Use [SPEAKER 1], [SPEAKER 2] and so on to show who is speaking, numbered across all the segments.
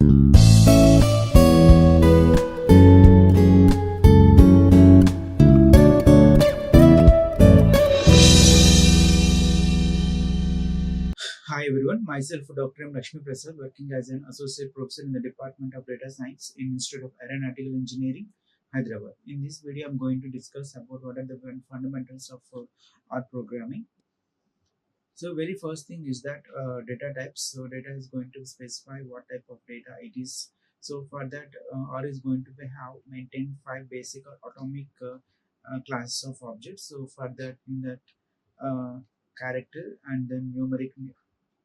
[SPEAKER 1] Hi everyone, myself Dr. Lakshmi Prasad, working as an associate professor in the Department of Data Science in Institute of Aeronautical Engineering, Hyderabad. In this video, I'm going to discuss about what are the fundamentals of R programming. So, very first thing is that data types. So, data is going to specify what type of data it is. So, for that, R is going to be have maintain five basic or atomic classes of objects. So, for that, in that character and then numeric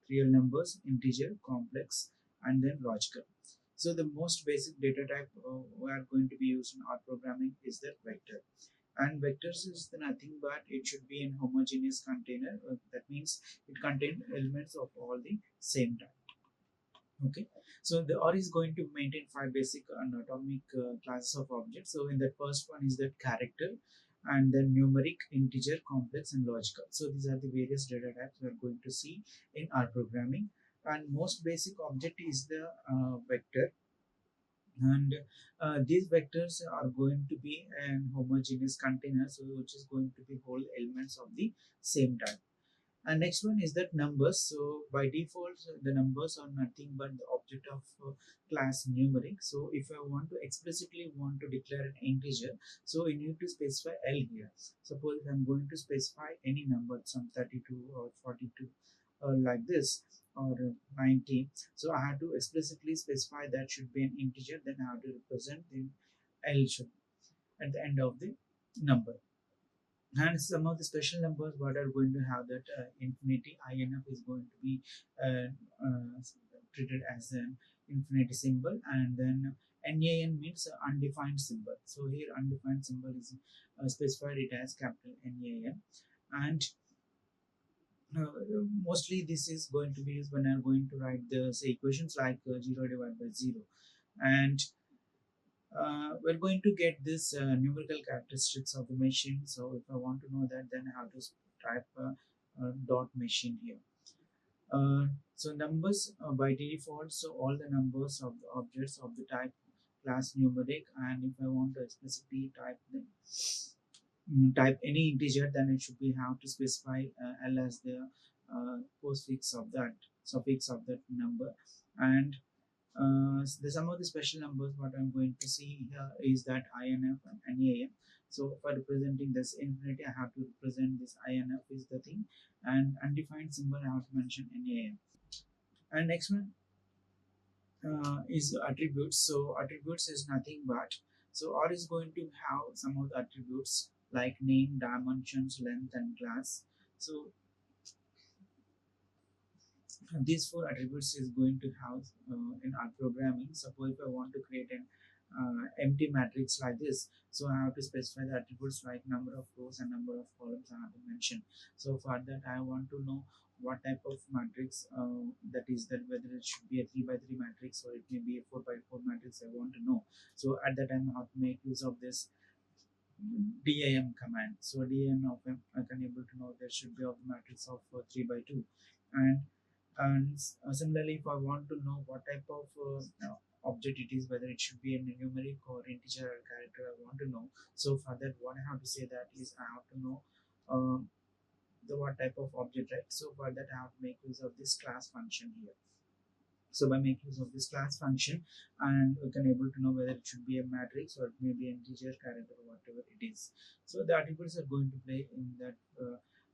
[SPEAKER 1] real numbers, integer, complex, and then logical. So the most basic data type we are going to be used in R programming is the vector. And vectors is the nothing but it should be in homogeneous container. That means it contains elements of all the same type. Okay, so the R is going to maintain five basic and atomic classes of objects. So in the first one is that character, and then numeric, integer, complex, and logical. So these are the various data types we are going to see in R programming. And most basic object is the vector, and these vectors are going to be an homogeneous container, so which is going to be whole elements of the same type. And next one is that numbers. So by default, the numbers are nothing but the object of class numeric. So if I want to explicitly want to declare an integer, so you need to specify L here. Suppose if I'm going to specify any number, some 32 or 42, like this, or 19. So I have to explicitly specify that should be an integer. Then I have to represent the L should at the end of the number. And some of the special numbers what are going to have that infinity INF is going to be uh, uh, treated as an infinity symbol, and then NaN means undefined symbol. So here undefined symbol is specified it as capital NaN, and mostly this is going to be used when I'm going to write the say equations like 0 divided by 0, and we're going to get this numerical characteristics of the machine. So if I want to know that, then I have to type dot machine here. So numbers by default, so all the numbers of the objects of the type class numeric, and if I want to explicitly type the type any integer, then it should be have to specify L as the postfix of that suffix of that number. And some of the special numbers what I'm going to see here is that INF and NaN. So for representing this infinity, I have to represent this INF is the thing, and undefined symbol I have to mention NaN. And next one is attributes. So attributes is nothing but, so R is going to have some of the attributes like name, dimensions, length, and class. So these four attributes is going to have in our programming. Suppose if I want to create an empty matrix like this, so I have to specify the attributes like number of rows and number of columns I have to mention. So for that I want to know what type of matrix that is, that whether it should be a 3 by 3 matrix or it may be a 4 by 4 matrix, I want to know. So at that time I have to make use of this DIM command. So DIM of I can able to know there should be of the matrix of 3 by 2, and similarly if I want to know what type of object it is, whether it should be a numeric or integer or character, I want to know. So for that what I have to say that is I have to know uh, the what type of object, right? So for that I have to make use of this class function here. So by making use of this class function, and we can able to know whether it should be a matrix or it may be an integer, character, or whatever it is. So the attributes are going to play in that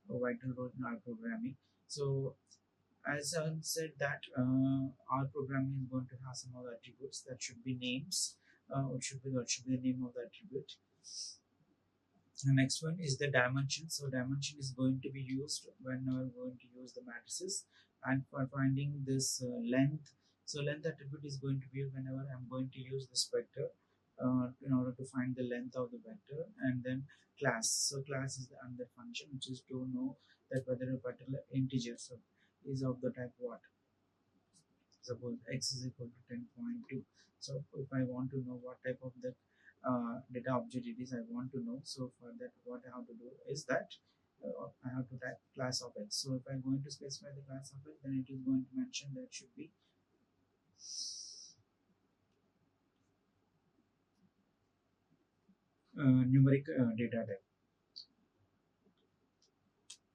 [SPEAKER 1] vital role in our programming. So as I said that our programming is going to have some other attributes that should be names. What should be the name of the attribute. The next one is the dimension. So dimension is going to be used when we're going to use the matrices, and for finding this length. So length attribute is going to be whenever I'm going to use this vector in order to find the length of the vector, and then class. So class is the another function which is to know that whether a particular integer so is of the type what. Suppose x is equal to 10.2. So if I want to know what type of the data object it is, I want to know. So for that what I have to do is that I have to type class of x. So if I'm going to specify the class of x, then it is going to mention that should be numeric data type.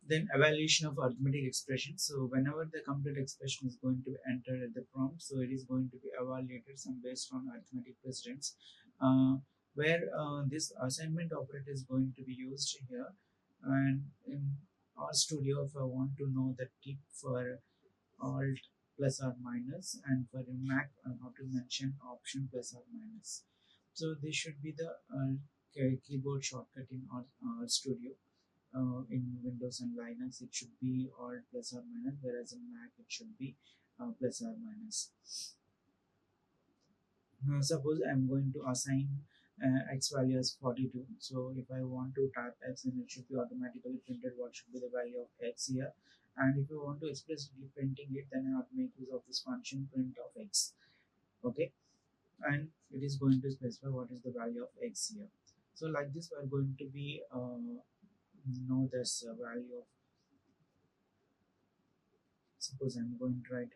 [SPEAKER 1] Then evaluation of arithmetic expression. So whenever the complete expression is going to be entered at the prompt, so it is going to be evaluated some based on arithmetic precedence, uh, where this assignment operator is going to be used here. And in our studio, if I want to know the tip for alt plus or minus, and for in Mac I have to mention option plus or minus. So this should be the keyboard shortcut in our studio. In Windows and Linux, it should be alt plus or minus, whereas in Mac it should be plus or minus. Suppose I'm going to assign x value as 42. So if I want to type x, then it should be automatically printed what should be the value of x here. And if you want to explicitly printing it, then I have to make use of this function print of x. Okay, and it is going to specify what is the value of x here. So like this, we are going to be know this value of, suppose I'm going to write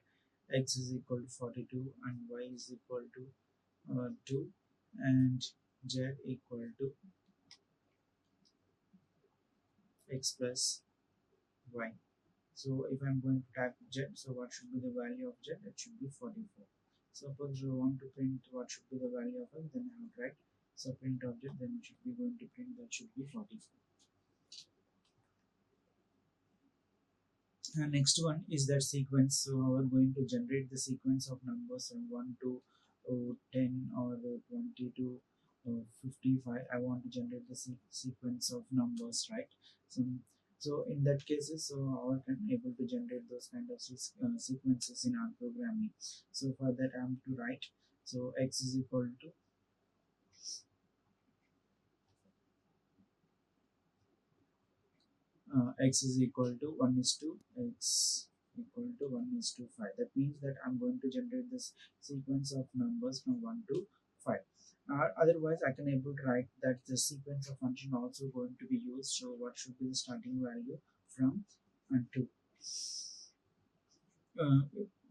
[SPEAKER 1] x is equal to 42 and y is equal to 2 and z equal to x plus y. So if I'm going to type z, so what should be the value of z? It should be 44. Suppose we want to print what should be the value of x, then I have to write so print of z, then it should be going to print that should be 44. And next one is that sequence. So we are going to generate the sequence of numbers from 1 to 10 or 20 to 55. I want to generate the sequence of numbers, right? So in that cases, so I can able to generate those kind of sequences in our programming. So for that I am to write, so x is equal to x is equal to 1 is to x equal to 1 is to 5. That means that I'm going to generate this sequence of numbers from 1 to 5. Otherwise, I can able to write that the sequence of function also going to be used. So what should be the starting value from and to. uh,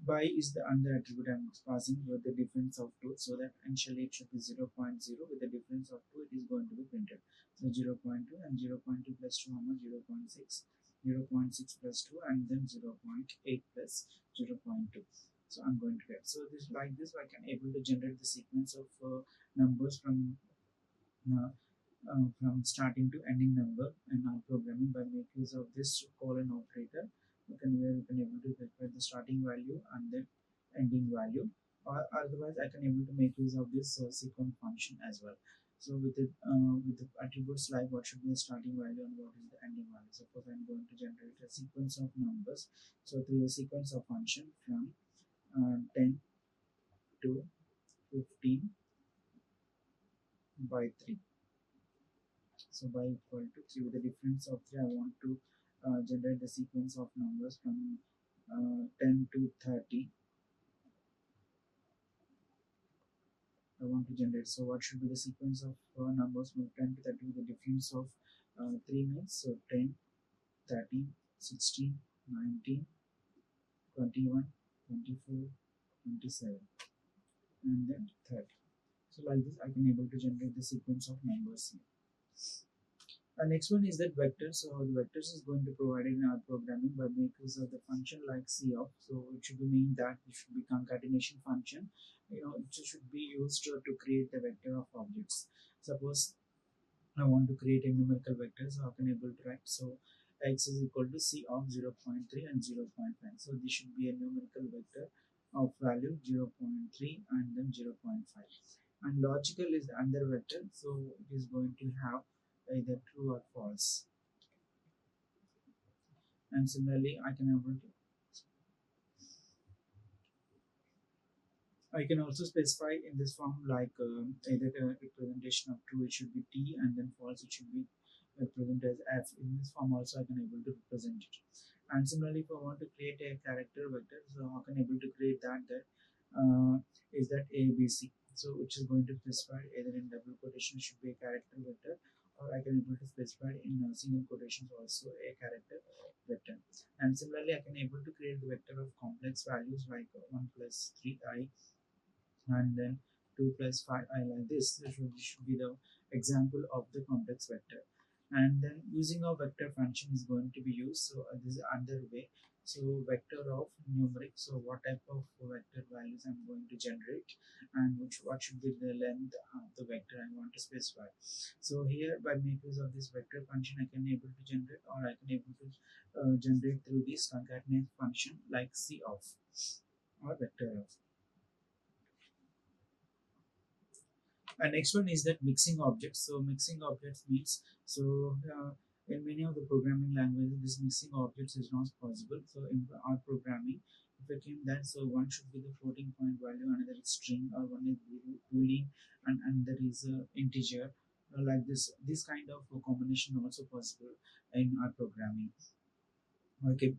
[SPEAKER 1] by is the under attribute I'm passing with the difference of 2, so that initially it should be 0, 0.0, with the difference of 2 it is going to be printed. So 0, 0.2 and 0, 0.2 plus 2 how much? 0, 0.6, 0, 0.6 plus 2 and then 0, 0.8 plus 0, 0.2. So I'm going to get, so this like this I can able to generate the sequence of numbers uh, from starting to ending number in our programming by making use of this colon operator. Where you can able to specify the starting value and then ending value, or otherwise I can able to make use of this sequence function as well. So with the attributes like what should be the starting value and what is the ending value. Suppose I'm going to generate a sequence of numbers, so through the sequence of function from 10 to 15 by 3. So by equal to 3, with the difference of 3 I want to generate the sequence of numbers from 10 to 30. I want to generate, so what should be the sequence of numbers from 10 to 30 with the difference of 3 means, so 10, 13, 16, 19, 21, 24, 27 and then 30. So like this I can able to generate the sequence of numbers here. Next one is that vectors. So the vectors is going to provide in our programming by makers of the function like cof. So it should be mean that it should be concatenation function. It should be used to create the vector of objects. Suppose I want to create a numerical vector, so I can able to write, so x is equal to c of 0 0.3 and 0 0.5. So this should be a numerical vector of value 0 0.3 and then 0 0.5. And logical is the under vector, so it is going to have either true or false. And similarly I can also specify in this form like either a representation of true it should be t and then false it should be represented as f. In this form also I can able to represent it. And similarly, if I want to create a character vector, so I can able to create that uh, is that a b c. So which is going to specify either in double quotation should be a character vector, or I can able to specify in single quotations also a character vector. And similarly, I can able to create the vector of complex values like 1 plus 3i and then 2 plus 5i like this. This should be the example of the complex vector. And then using a vector function is going to be used. So this is another way. So vector of numeric. So what type of vector values I'm going to generate, and what should be the length of the vector I want to specify. So here by making use of this vector function, I can able to generate, or I can able to generate through this concatenate function like C of or vector of. And next one is that mixing objects. So mixing objects means, so in many of the programming languages, this mixing objects is not possible. So in our programming, if I came that, so one should be the floating point value, another is string, or one is boolean, and another is integer. Like this kind of combination also possible in our programming. Okay,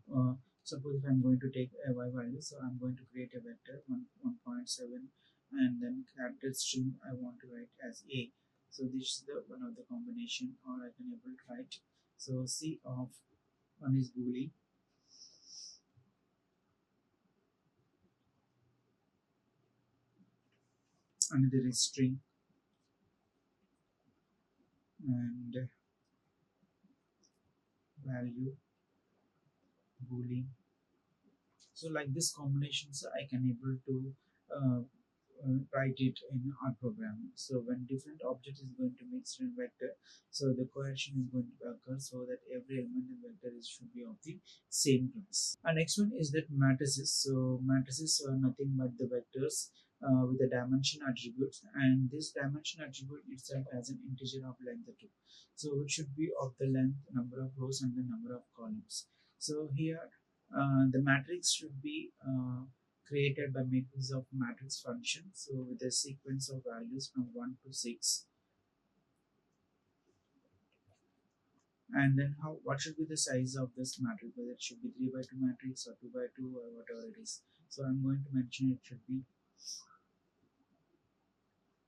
[SPEAKER 1] suppose if I'm going to take a y value, so I'm going to create a vector 1.7, and then character string I want to write as a. So this is the one of the combination, or I can able to write. So C of one is boolean, another is string, and value boolean. So like this combinations I can able to uh, write it in our program. So when different object is going to mix in vector, so the cohesion is going to occur, so that every element in vector should be of the same class. And next one is that matrices. So matrices are nothing but the vectors with the dimension attributes, and this dimension attribute itself has an integer of length 2. So it should be of the length, number of rows, and the number of columns. So here the matrix should be created by making use of matrix function. So with a sequence of values from 1 to 6, and then what should be the size of this matrix, whether it should be 3 by 2 matrix or 2 by 2 or whatever it is. So I'm going to mention it should be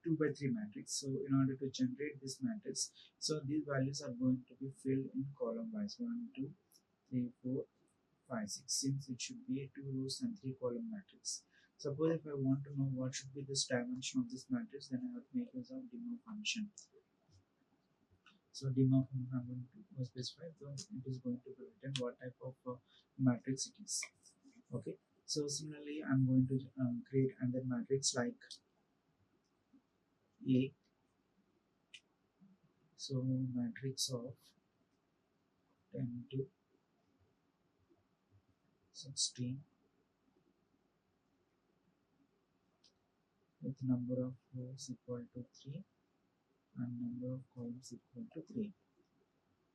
[SPEAKER 1] 2 by 3 matrix. So in order to generate this matrix, so these values are going to be filled in column wise, 1 2 3 4 5 6, since it should be a 2 rows and 3 column matrix. Suppose if I want to know what should be this dimension of this matrix, then I have to make use of demo function. So demo function I'm going to specify, so it is going to be written what type of matrix it is. Okay. So similarly, I'm going to create another matrix like A. So matrix of 10 to 16 with number of rows equal to 3 and number of columns equal to 3.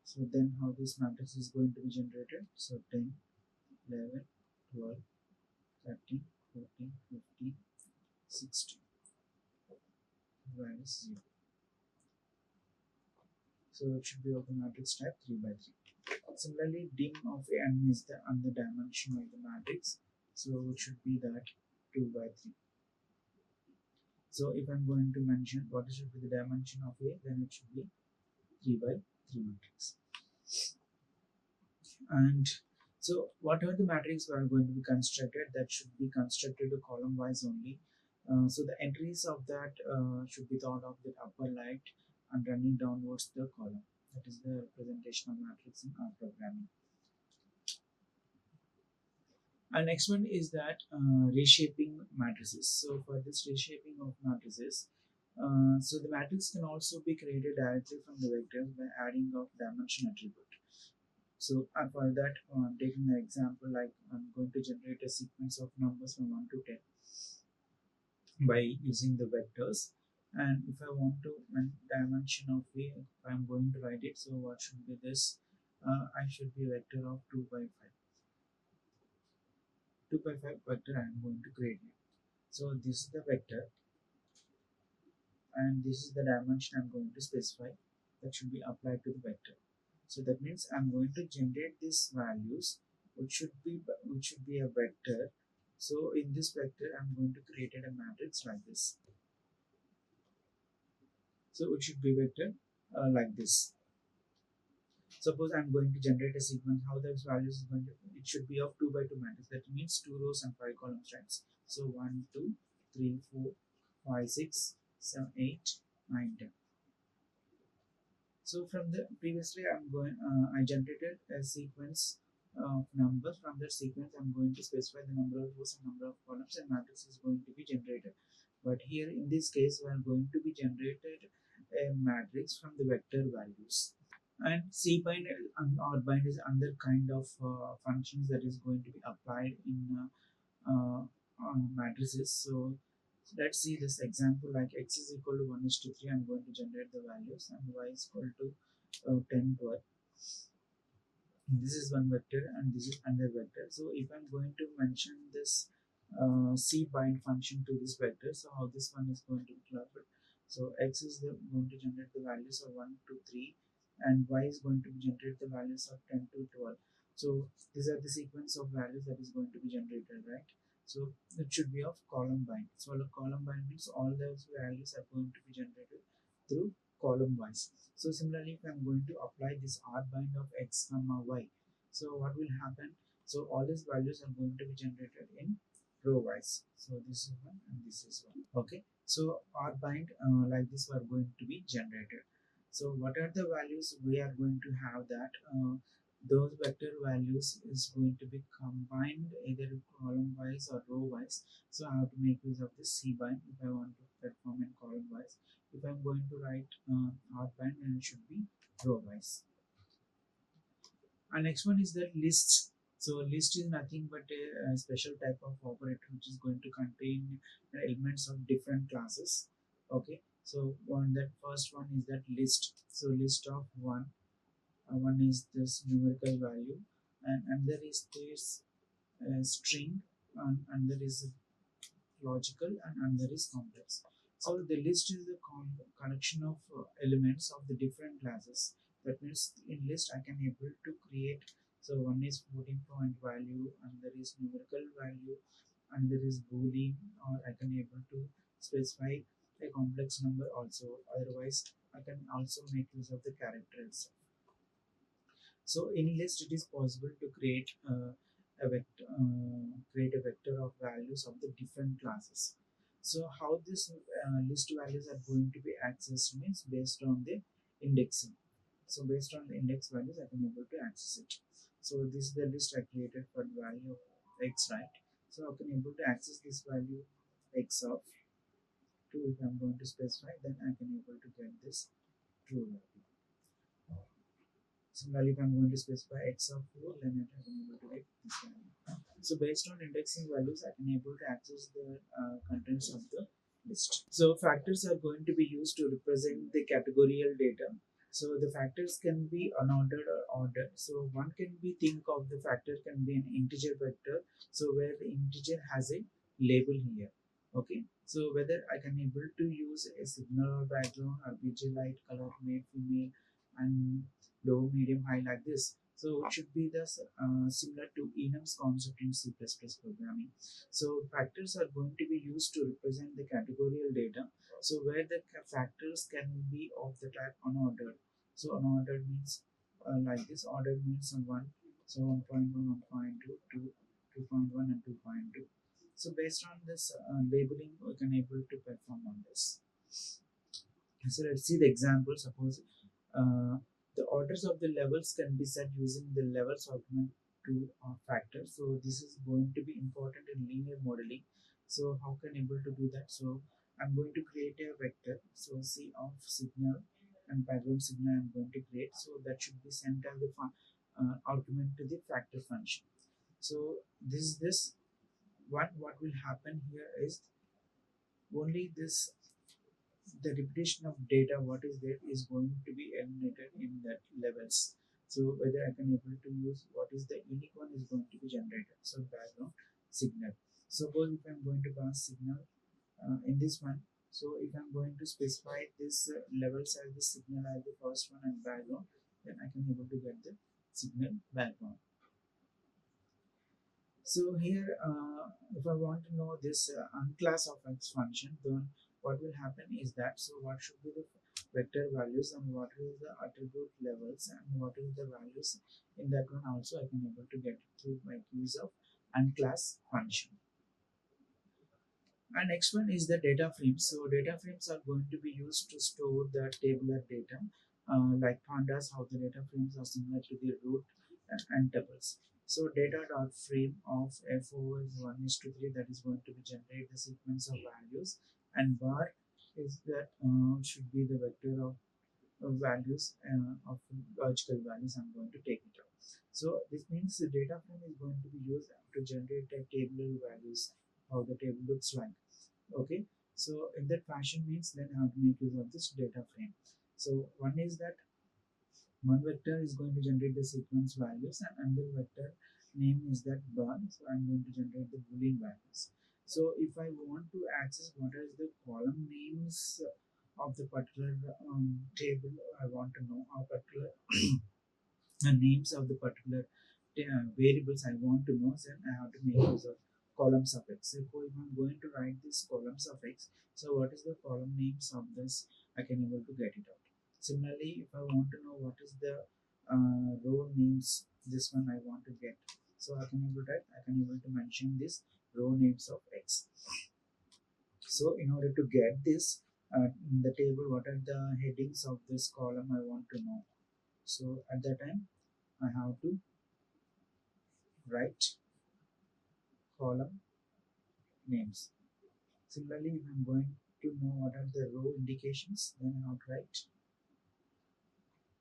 [SPEAKER 1] So then how this matrix is going to be generated? So 10, 11, 12, 13, 14, 15, 16. Value is 0. So it should be of the matrix type 3 by 3. Similarly, dim of n is the dimension of the matrix. So it should be that 2 by 3. So if I'm going to mention what should be the dimension of A, then it should be 3 by 3 matrix. And so whatever the matrix are going to be constructed, that should be constructed column wise only. So the entries of that should be thought of the upper light and running downwards the column. That is the representation of matrix in our programming. And next one is that reshaping matrices. So for this reshaping of matrices, so the matrix can also be created directly from the vectors by adding of dimension attribute. So for that, taking an example, like I'm going to generate a sequence of numbers from 1 to 10 by using the vectors. And if I want to dimension of A, if I'm going to write it, so what should be this? I should be a vector of 2 by 5. 2 by 5 vector I am going to create it. So this is the vector, and this is the dimension I'm going to specify that should be applied to the vector. So that means I'm going to generate these values, which should be a vector. So in this vector, I'm going to create a matrix like this. So it should be vector like this. Suppose I'm going to generate a sequence. How those values is going to? It should be of 2 by 2 matrix. That means 2 rows and 5 columns, right? So 1, 2, 3, 4, 5, 6, 7, 8, 9, 10. So from the previously I generated a sequence of numbers. From that sequence I'm going to specify the number of rows and number of columns, and matrix is going to be generated. But here in this case we are going to be generated a matrix from the vector values. And cbind or bind is another kind of functions that is going to be applied in matrices. So let's see this example, like x is equal to 1 is to 3. I'm going to generate the values, and y is equal to 10, 12. This is one vector and this is another vector. So if I'm going to mention this cbind function to this vector, so how this one is going to be clubbed. So x is going to generate the values of 1 to 3, and y is going to generate the values of 10 to 12. So these are the sequence of values that is going to be generated, right? So it should be of column bind. So a column bind means all those values are going to be generated through column wise. So similarly, if I'm going to apply this R bind of x comma y, so what will happen? So all these values are going to be generated in row wise. So this is one and this is one. Okay. So R bind like this are going to be generated. So what are the values we are going to have that? Those vector values is going to be combined either column wise or row wise. So I have to make use of this C bind if I want to perform in column wise. If I'm going to write outline, and it should be row wise. And next one is the list. So list is nothing but a special type of operator which is going to contain elements of different classes. Okay, so that first one is that list. So list of one. One is this numerical value, and there is this string, and there is logical, and another is complex. So the list is the collection of elements of the different classes. That means in list I can able to create. So one is floating point value, and there is numerical value, and there is boolean, or I can able to specify a complex number also. Otherwise, I can also make use of the characters. So in list, it is possible to create create a vector of values of the different classes. So how this list values are going to be accessed means based on the indexing. So based on the index values, I can able to access it. So this is the list I created for the value of x, right? So I can able to access this value x of 2. If I'm going to specify, then I can able to get this true value. Similarly, if I'm going to specify x of 4, then I can able to get this value. So based on indexing values, I can able to access the contents of the list. So factors are going to be used to represent the categorical data. So the factors can be unordered or ordered. So one can be think of the factor can be an integer vector. So where the integer has a label here. Okay. So whether I can able to use a signal or background or BG light, color, male, female, and low, medium, high like this. So it should be the similar to enum's concept in C++ programming. So factors are going to be used to represent the categorical data. So where the factors can be of the type unordered. So unordered means like this. Ordered means 1. So 1.1, 1.2, 2.1, and 2.2. So based on this labeling, we can able to perform on this. So let's see the example. Suppose uh, the orders of the levels can be set using the levels argument to factor. So this is going to be important in linear modeling. So how can able to do that? So I'm going to create a vector. So C of signal and background signal I'm going to create. So that should be sent as the argument to the factor function. So this what will happen here is only this the repetition of data what is there is going to be eliminated in that levels. So whether I can able to use what is the unique one is going to be generated. So background signal. Suppose if I'm going to pass signal in this one. So if I'm going to specify this levels as the signal as the first one and background, then I can able to get the signal background. So here, if I want to know this unclass of x function, then what will happen is that, so what should be the vector values and what is the attribute levels and what is the values in that one also I can able to get it through by use of unclass function. And next one is the data frames. So data frames are going to be used to store the tabular data. like pandas, how the data frames are similar to the root and tuples. So data dot frame of FO is 1 is to 3, that is going to be generate the sequence of values, and bar is that should be the vector of values of logical values. I'm going to take it out. So this means the data frame is going to be used to generate the tabular values, how the table looks like. Okay, so in that fashion means then how to make use of this data frame. So one is that one vector is going to generate the sequence values, and another vector name is that bar, so I'm going to generate the boolean values. So if I want to access what is the column names of the particular table, I want to know or particular the names of the particular variables I want to know, then I have to make use of column suffix. So if I'm going to write this column suffix, so what is the column names of this, I can able to get it out. Similarly, if I want to know what is the row names, this one I want to get, so I can able to type, I can able to mention this row names of X. So in order to get this in the table, what are the headings of this column I want to know. So at that time I have to write column names. Similarly, if I'm going to know what are the row indications, then I have to write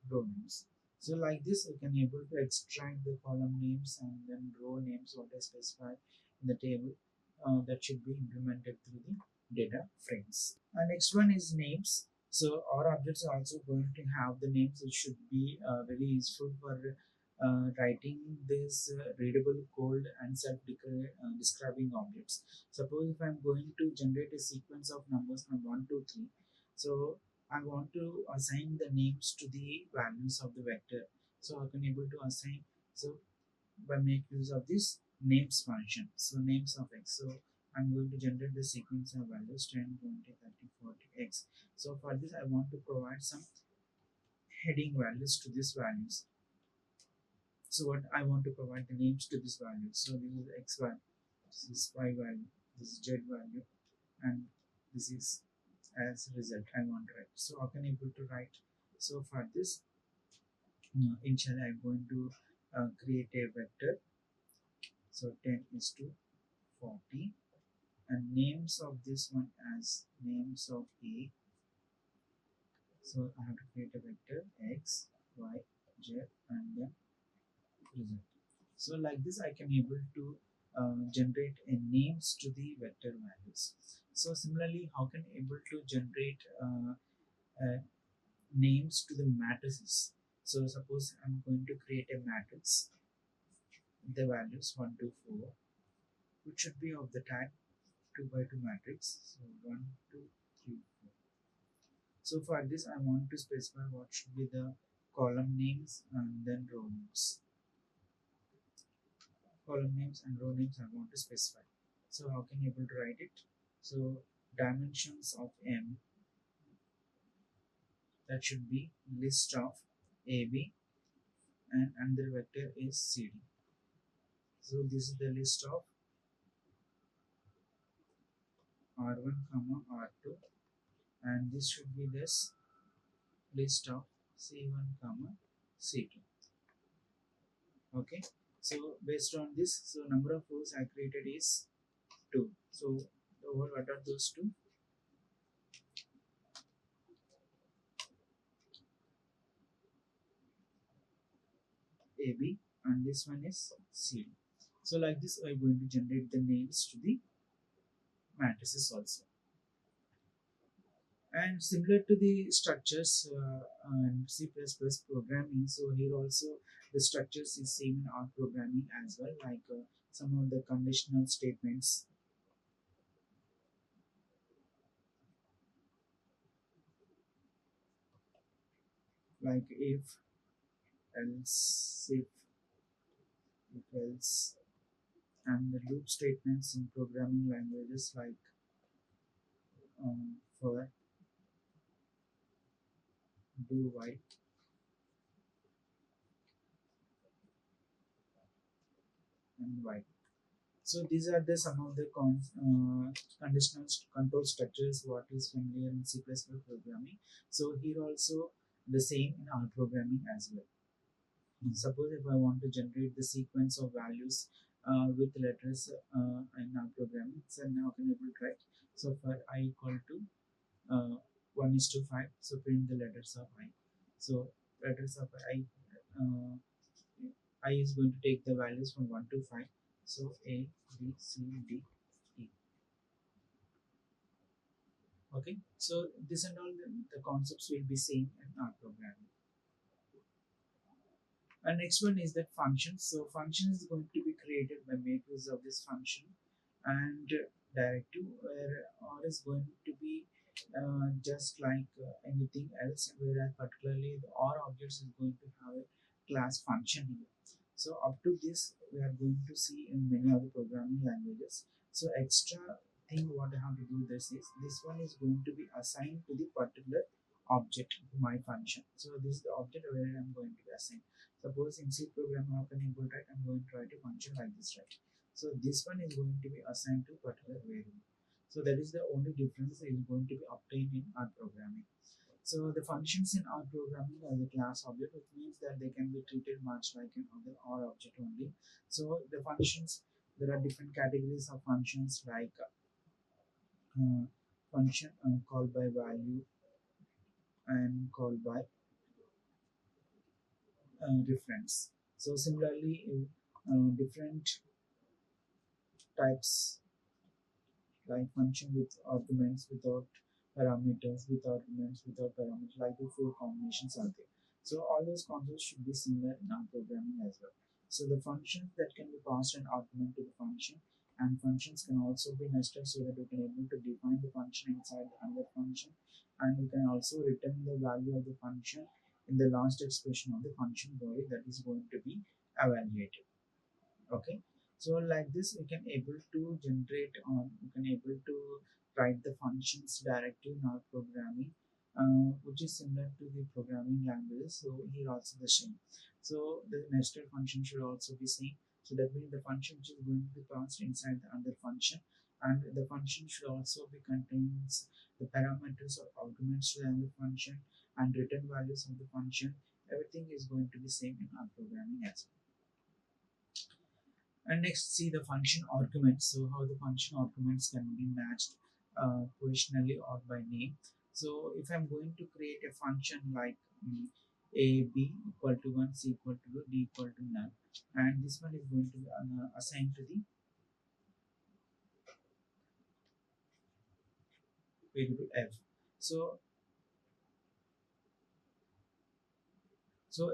[SPEAKER 1] row names. So like this, you can able to extract the column names and then row names what I specify in the table that should be implemented through the data frames. Next one is names. So our objects are also going to have the names. It should be very useful for writing this readable code and self-describing objects. Suppose if I'm going to generate a sequence of numbers from 1 to 3, so I want to assign the names to the values of the vector. So I can able to assign, so by make use of this names function. So names of X. So I'm going to generate the sequence of values 10, 20, 30, 40, X. So for this I want to provide some heading values to these values. So what I want to provide the names to these values. So this is X value, this is Y value, this is Z value, and this is as result I want to write. So I can able to write. So for this initially I'm going to create a vector. So 10 is to 40, and names of this one as names of A. So I have to create a vector X, Y, Z, and then result. So like this I can able to generate a names to the vector values. So similarly, how can able to generate names to the matrices. So suppose I'm going to create a matrix, the values 1 to 4, which should be of the type 2 by 2 matrix. So 1, 2, 3, 4. So for this I want to specify what should be the column names and then row names. Column names and row names I want to specify. So how can you able to write it? So dimensions of M, that should be list of AB, and another vector is CD. So this is the list of R1 comma R2, and this should be this list of C1 comma C2. Okay, so based on this, so number of rows I created is 2. So what are those two? AB, and this one is CD. So like this I'm going to generate the names to the matrices also. And similar to the structures and C++ programming, so here also the structures is same in R programming as well, like some of the conditional statements, like if, else, if else, and the loop statements in programming languages like for, do, while, and while. So these are the some of the conditional control structures what is familiar in C++ programming. So here also the same in R programming as well. Suppose if I want to generate the sequence of values with letters in R programming, so now can able to write. So for I equal to 1:5, so print the letters of I. So letters of uh, I is going to take the values from 1 to 5. So A, B, C, D, E. Okay, so this and all the concepts will be same in R programming. And next one is that functions. So function is going to be created by make use of this function and directive, where R is going to be just like anything else, whereas particularly the R objects is going to have a class function here. So up to this we are going to see in many other programming languages. So extra thing what I have to do this is this one is going to be assigned to the particular object, my function. So this is the object where I'm going to be assigned. Suppose in C program how can I able to write? I'm going to write a function like this, right? So this one is going to be assigned to particular variable. So that is the only difference is going to be obtained in R programming. So the functions in R programming are the class object, which means that they can be treated much like an other R object only. So the functions, there are different categories of functions like function called by value and called by reference. So similarly, different types like function with arguments, without parameters, with arguments, without parameters, like the four combinations are there. So all those concepts should be similar in our programming as well. So the functions that can be passed an argument to the function, and functions can also be nested so that we can able to define the function inside another function, and we can also return the value of the function in the last expression of the function body that is going to be evaluated. Okay, so like this we can able to generate we can able to write the functions directly in our programming, which is similar to the programming languages. So here also the same. So the nested function should also be same. So that means the function which is going to be passed inside the other function, and the function should also be contains the parameters or arguments to the other function and return values of the function. Everything is going to be same in our programming as well. And next, see the function arguments. So how the function arguments can be matched positionally or by name. So if I'm going to create a function like a b equal to 1, c equal to 2, d equal to none, and this one is going to be assigned to the variable f. So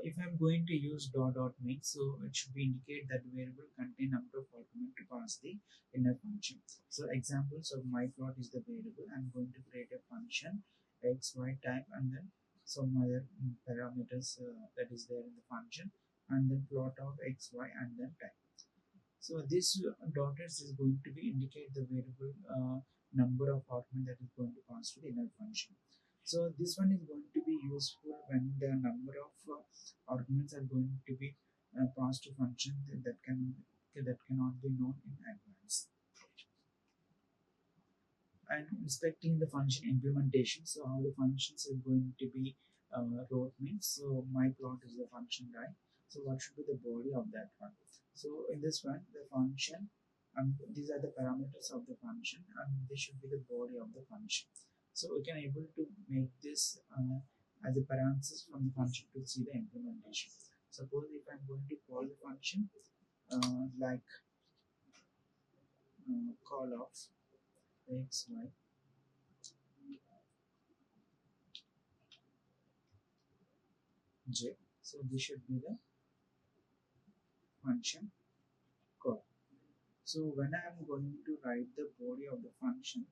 [SPEAKER 1] if I'm going to use dot main, so it should be indicate that variable contain number of argument to pass the inner function. So examples of my plot is the variable. I'm going to create a function x, y type, and then some other parameters that is there in the function, and then plot of x, y, and then type. So this dotted is going to be indicate the variable number of argument that is going to pass to the inner function. So this one is going to be useful when the number of arguments are going to be passed to function that cannot be known in advance. And inspecting the function implementation. So how the functions is going to be wrote means. So my plot is the function, right? So what should be the body of that one? So in this one, the function, and these are the parameters of the function, and this should be the body of the function. So we can able to make this as a parenthesis from the function to see the implementation. Suppose if I'm going to call the function like call of x, y, j. So this should be the function call. So when I am going to write the body of the function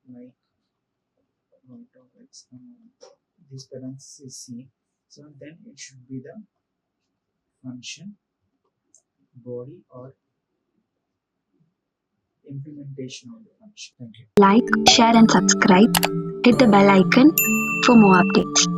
[SPEAKER 1] like out of x, this parenthesis is c, so then it should be the function body or implementation of the function. Thank you.
[SPEAKER 2] Like, share and subscribe. Hit the bell icon for more updates.